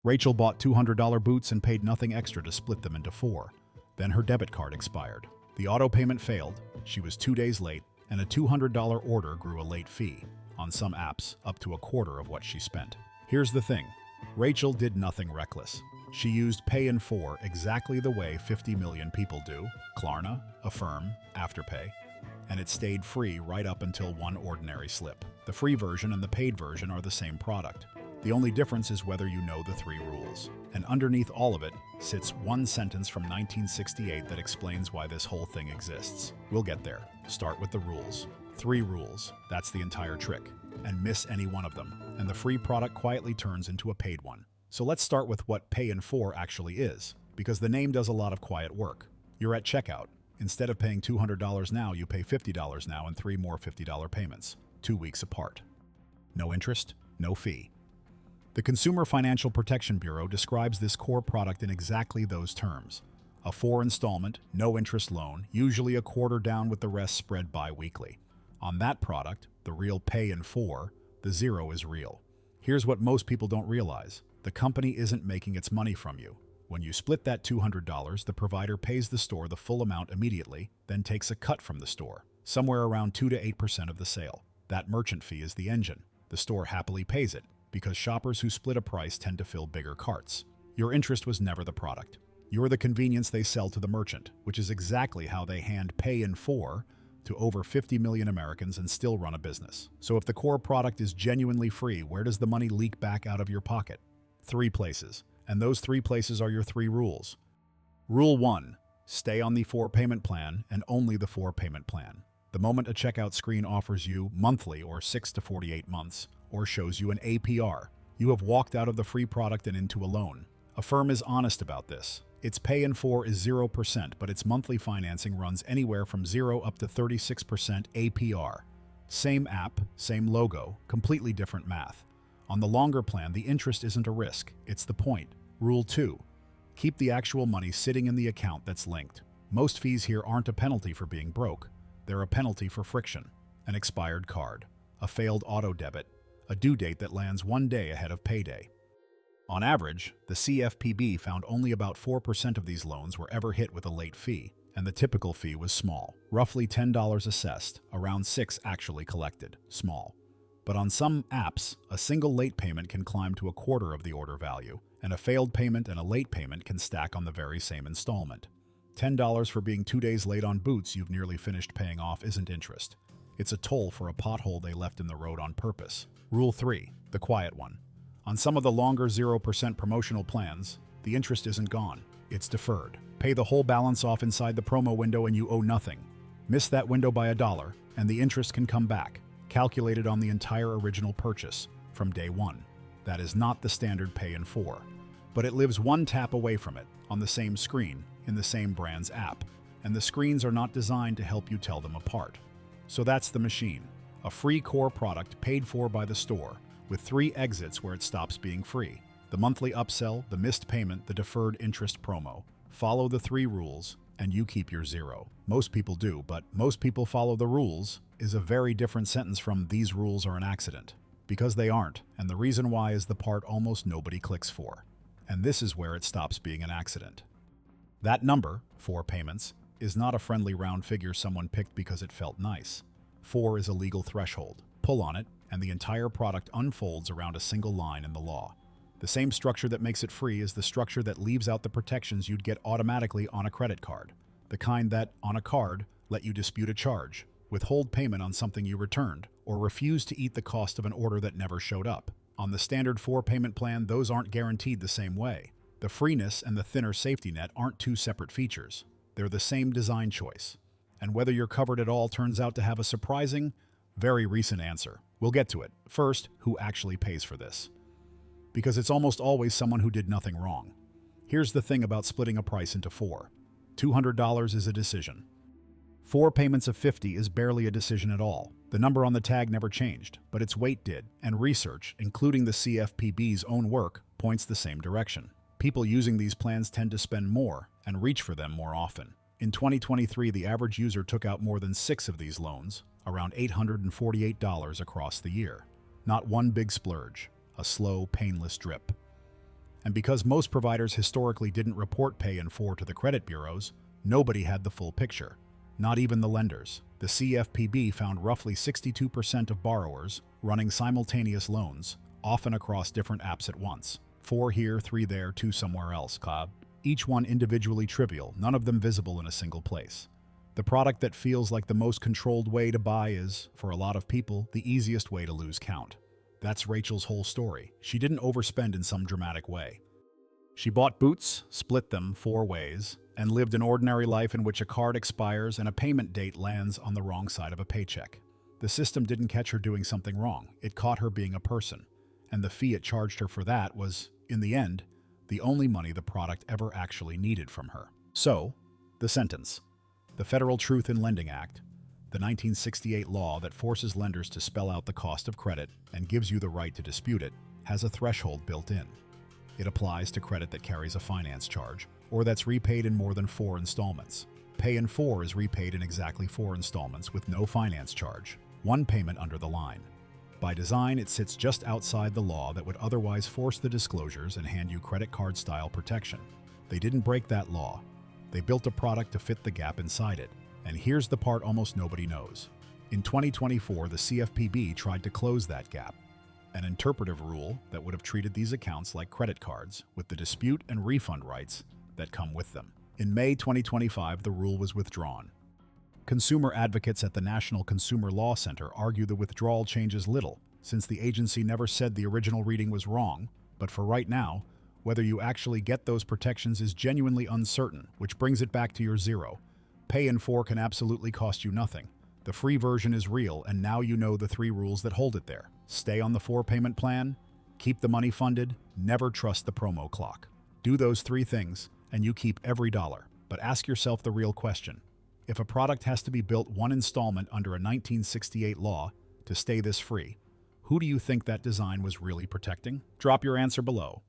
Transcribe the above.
Rachel bought $200 boots and paid nothing extra to split them into 4. Then her debit card expired. The auto payment failed, she was 2 days late, and a $200 order grew a late fee, on some apps up to a quarter of what she spent. Here's the thing, Rachel did nothing reckless. She used Pay in 4 exactly the way 50 million people do, Klarna, Affirm, Afterpay, and it stayed free right up until one ordinary slip. The free version and the paid version are the same product. The only difference is whether you know the 3 rules. And underneath all of it sits one sentence from 1968 that explains why this whole thing exists. We'll get there. Start with the rules. 3 rules, that's the entire trick. And miss any one of them, and the free product quietly turns into a paid one. So let's start with what Pay in 4 actually is, because the name does a lot of quiet work. You're at checkout. Instead of paying $200 now, you pay $50 now and 3 more $50 payments, 2 weeks apart. No interest, no fee. The Consumer Financial Protection Bureau describes this core product in exactly those terms. A 4-installment, no-interest loan, usually a quarter down with the rest spread bi-weekly. On that product, the real Pay in 4, the 0 is real. Here's what most people don't realize. The company isn't making its money from you. When you split that $200, the provider pays the store the full amount immediately, then takes a cut from the store, somewhere around 2 to 8% of the sale. That merchant fee is the engine. The store happily pays it, because shoppers who split a price tend to fill bigger carts. Your interest was never the product. You're the convenience they sell to the merchant, which is exactly how they hand Pay in 4 to over 50 million Americans and still run a business. So if the core product is genuinely free, where does the money leak back out of your pocket? 3 places, and those 3 places are your 3 rules. Rule 1, stay on the 4-payment plan and only the 4-payment plan. The moment a checkout screen offers you monthly or 6 to 48 months, or shows you an APR, you have walked out of the free product and into a loan. Affirm is honest about this. Its Pay in 4 is 0%, but its monthly financing runs anywhere from 0 up to 36% APR. Same app, same logo, completely different math. On the longer plan, the interest isn't a risk, it's the point. Rule 2. Keep the actual money sitting in the account that's linked. Most fees here aren't a penalty for being broke. They're a penalty for friction. An expired card, a failed auto debit, a due date that lands 1 day ahead of payday. On average, the CFPB found only about 4% of these loans were ever hit with a late fee, and the typical fee was small, roughly $10 assessed, around $6 actually collected, small. But on some apps, a single late payment can climb to a quarter of the order value, and a failed payment and a late payment can stack on the very same installment. $10 for being 2 days late on boots you've nearly finished paying off isn't interest. It's a toll for a pothole they left in the road on purpose. Rule 3, the quiet one. On some of the longer 0% promotional plans, the interest isn't gone, it's deferred. Pay the whole balance off inside the promo window and you owe nothing. Miss that window by $1, and the interest can come back, calculated on the entire original purchase, from day 1. That is not the standard Pay in 4. But it lives 1 tap away from it, on the same screen, in the same brand's app. And the screens are not designed to help you tell them apart. So that's the machine. A free core product paid for by the store, with 3 exits where it stops being free. The monthly upsell, the missed payment, the deferred interest promo. Follow the 3 rules, and you keep your 0. Most people do, but most people follow the rules is a very different sentence from these rules are an accident. Because they aren't, and the reason why is the part almost nobody clicks for. And this is where it stops being an accident. That number, 4 payments, is not a friendly round figure someone picked because it felt nice. 4 is a legal threshold. Pull on it, and the entire product unfolds around a single line in the law. The same structure that makes it free is the structure that leaves out the protections you'd get automatically on a credit card. The kind that, on a card, let you dispute a charge, withhold payment on something you returned, or refuse to eat the cost of an order that never showed up. On the standard 4-payment plan, those aren't guaranteed the same way. The freeness and the thinner safety net aren't 2 separate features. They're the same design choice. And whether you're covered at all turns out to have a surprising, very recent answer. We'll get to it. First, who actually pays for this? Because it's almost always someone who did nothing wrong. Here's the thing about splitting a price into 4. $200 is a decision. 4 payments of $50 is barely a decision at all. The number on the tag never changed, but its weight did, and research, including the CFPB's own work, points the same direction. People using these plans tend to spend more and reach for them more often. In 2023, the average user took out more than 6 of these loans, around $848 across the year. Not one big splurge, a slow, painless drip. And because most providers historically didn't report Pay in 4 to the credit bureaus, nobody had the full picture. Not even the lenders. The CFPB found roughly 62% of borrowers running simultaneous loans, often across different apps at once. 4 here, 3 there, 2 somewhere else, each one individually trivial, none of them visible in a single place. The product that feels like the most controlled way to buy is, for a lot of people, the easiest way to lose count. That's Rachel's whole story. She didn't overspend in some dramatic way. She bought boots, split them 4 ways, and lived an ordinary life in which a card expires and a payment date lands on the wrong side of a paycheck. The system didn't catch her doing something wrong. It caught her being a person. And the fee it charged her for that was, in the end, the only money the product ever actually needed from her. So, the sentence. The Federal Truth in Lending Act, the 1968 law that forces lenders to spell out the cost of credit and gives you the right to dispute it, has a threshold built in. It applies to credit that carries a finance charge, or that's repaid in more than 4 installments. Pay in 4 is repaid in exactly 4 installments with no finance charge, 1 payment under the line. By design, it sits just outside the law that would otherwise force the disclosures and hand you credit card-style protection. They didn't break that law. They built a product to fit the gap inside it. And here's the part almost nobody knows. In 2024, the CFPB tried to close that gap. An interpretive rule that would have treated these accounts like credit cards, with the dispute and refund rights that come with them. In May 2025, the rule was withdrawn. Consumer advocates at the National Consumer Law Center argue the withdrawal changes little, since the agency never said the original reading was wrong, but for right now, whether you actually get those protections is genuinely uncertain, which brings it back to your zero. Pay in 4 can absolutely cost you nothing. The free version is real, and now you know the 3 rules that hold it there. Stay on the 4-payment plan, keep the money funded, never trust the promo clock. Do those 3 things, and you keep every dollar. But ask yourself the real question. If a product has to be built 1 installment under a 1968 law to stay this free, who do you think that design was really protecting? Drop your answer below.